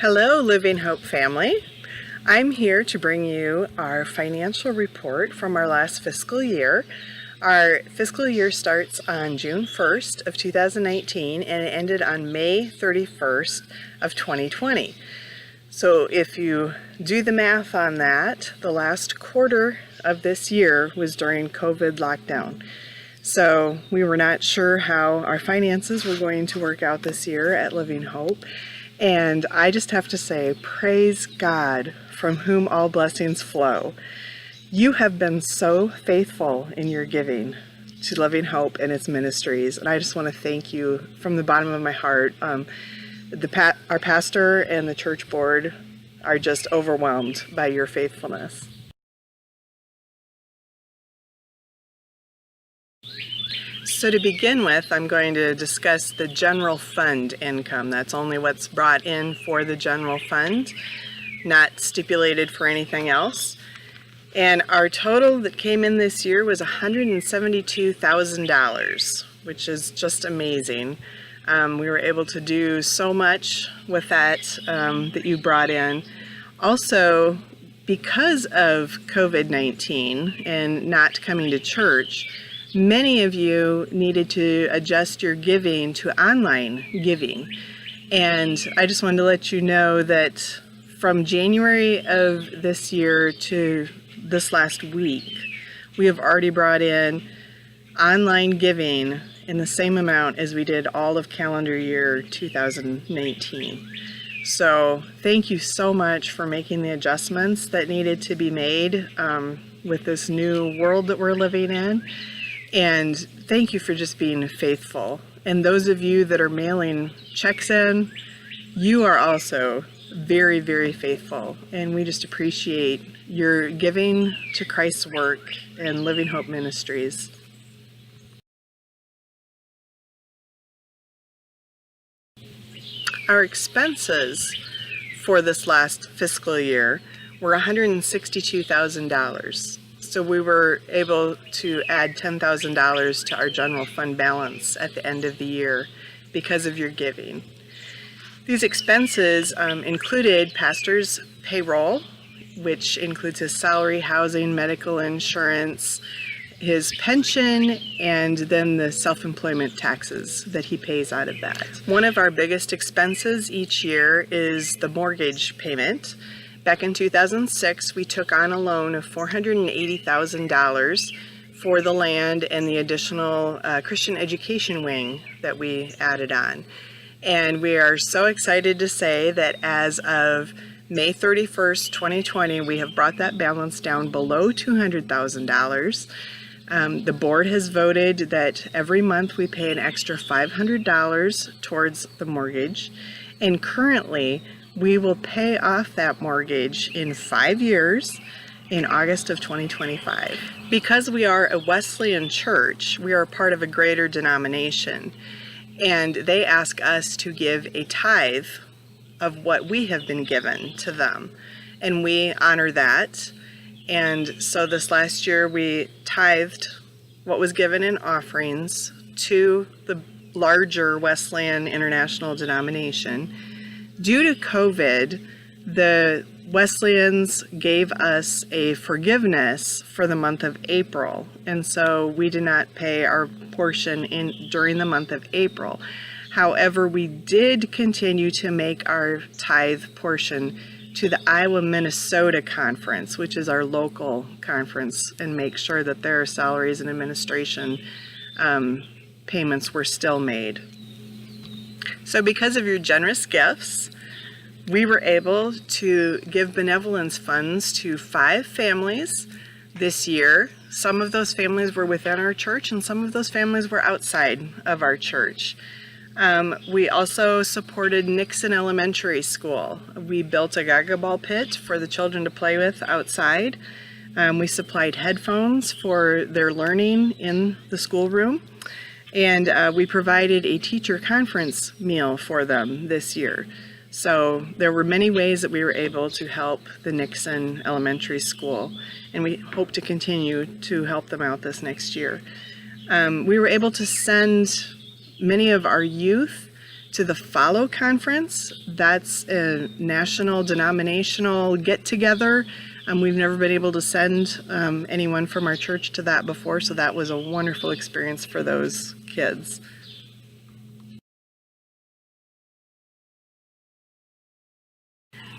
Hello, Living Hope family. I'm here to bring you our financial report from our last fiscal year. Our fiscal year starts on June 1st of 2019 and it ended on May 31st of 2020. So if you do the math on that, the last quarter of this year was during COVID lockdown. So we were not sure how our finances were going to work out this year at Living Hope. And I just have to say, praise God, from whom all blessings flow. You have been so faithful in your giving to Living Hope and its ministries, and I just want to thank you from the bottom of my heart. Our pastor and the church board are just overwhelmed by your faithfulness. So to begin with, I'm going to discuss the general fund income. That's only what's brought in for the general fund, not stipulated for anything else. And our total that came in this year was $172,000, which is just amazing. We were able to do so much with that that you brought in. Also, because of COVID-19 and not coming to church, many of you needed to adjust your giving to online giving. And I just wanted to let you know that from January of this year to this last week, we have already brought in online giving in the same amount as we did all of calendar year 2019. So thank you so much for making the adjustments that needed to be made with this new world that we're living in. And thank you for just being faithful. And those of you that are mailing checks in, you are also very, very faithful. And we just appreciate your giving to Christ's work and Living Hope Ministries. Our expenses for this last fiscal year were $162,000. So we were able to add $10,000 to our general fund balance at the end of the year because of your giving. These expenses included pastor's payroll, which includes his salary, housing, medical insurance, his pension, and then the self-employment taxes that he pays out of that. One of our biggest expenses each year is the mortgage payment. Back in 2006, we took on a loan of $480,000 for the land and the additional Christian education wing that we added on. And we are so excited to say that as of May 31st, 2020, we have brought that balance down below $200,000. The board has voted that every month we pay an extra $500 towards the mortgage, and currently we will pay off that mortgage in 5 years in August of 2025. Because we are a Wesleyan church, we are part of a greater denomination, and they ask us to give a tithe of what we have been given to them, and we honor that. And so this last year we tithed what was given in offerings to the larger Wesleyan International denomination. Due to COVID, the Wesleyans gave us a forgiveness for the month of April, and so we did not pay our portion during the month of April. However, we did continue to make our tithe portion to the Iowa Minnesota Conference, which is our local conference, and make sure that their salaries and administration payments were still made. So because of your generous gifts, we were able to give benevolence funds to 5 families this year. Some of those families were within our church and some of those families were outside of our church. We also supported Nixon Elementary School. We built a gaga ball pit for the children to play with outside. We supplied headphones for their learning in the schoolroom. And we provided a teacher conference meal for them this year. So there were many ways that we were able to help the Nixon Elementary School, and we hope to continue to help them out this next year. We were able to send many of our youth to the Follow Conference. That's a national denominational get-together. We've never been able to send anyone from our church to that before, so that was a wonderful experience for those kids.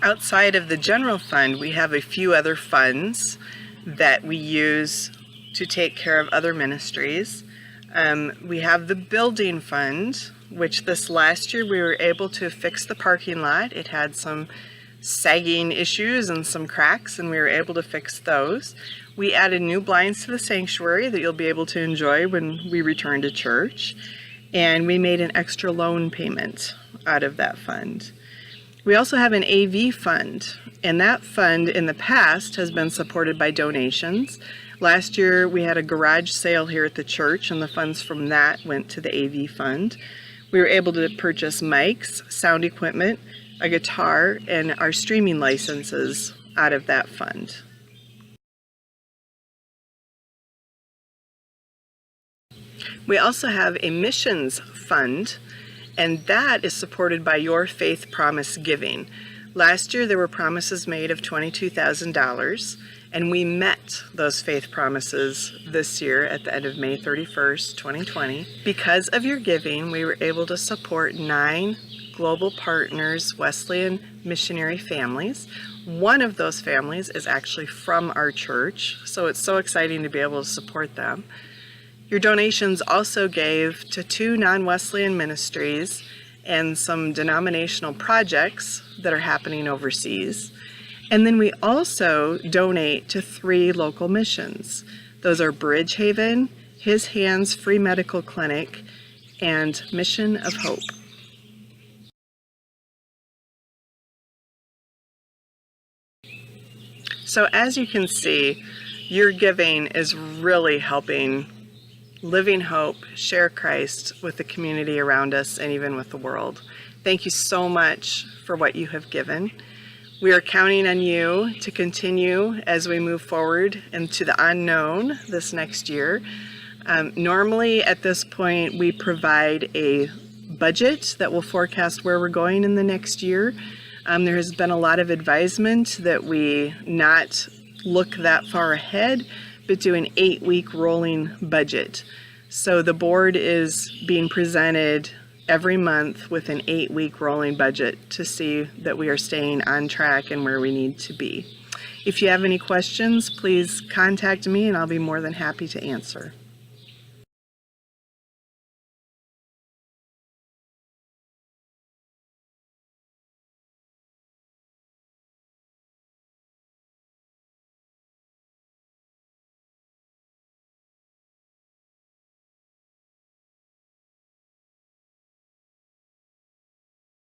Outside of the general fund, we have a few other funds that we use to take care of other ministries. We have the building fund, which this last year we were able to fix the parking lot. It had some sagging issues and some cracks, and we were able to fix those. We added new blinds to the sanctuary that you'll be able to enjoy when we return to church, and we made an extra loan payment out of that fund. We also have an AV fund, and that fund in the past has been supported by donations. Last year we had a garage sale here at the church, and the funds from that went to the AV fund. We were able to purchase mics, sound equipment, a guitar, and our streaming licenses out of that fund. We also have a missions fund, and that is supported by Your Faith Promise Giving. Last year there were promises made of $22,000, and we met those faith promises this year at the end of May 31st, 2020. Because of your giving, we were able to support 9 Global Partners Wesleyan missionary families. One of those families is actually from our church, so it's so exciting to be able to support them. Your donations also gave to 2 non-Wesleyan ministries and some denominational projects that are happening overseas. And then we also donate to 3 local missions. Those are Bridgehaven, His Hands Free Medical Clinic, and Mission of Hope. So as you can see, your giving is really helping Living Hope share Christ with the community around us and even with the world. Thank you so much for what you have given. We are counting on you to continue as we move forward into the unknown this next year. Normally at this point we provide a budget that will forecast where we're going in the next year. There has been a lot of advisement that we not look that far ahead, but do an 8-week rolling budget. So the board is being presented every month with an 8-week rolling budget to see that we are staying on track and where we need to be. If you have any questions, please contact me and I'll be more than happy to answer.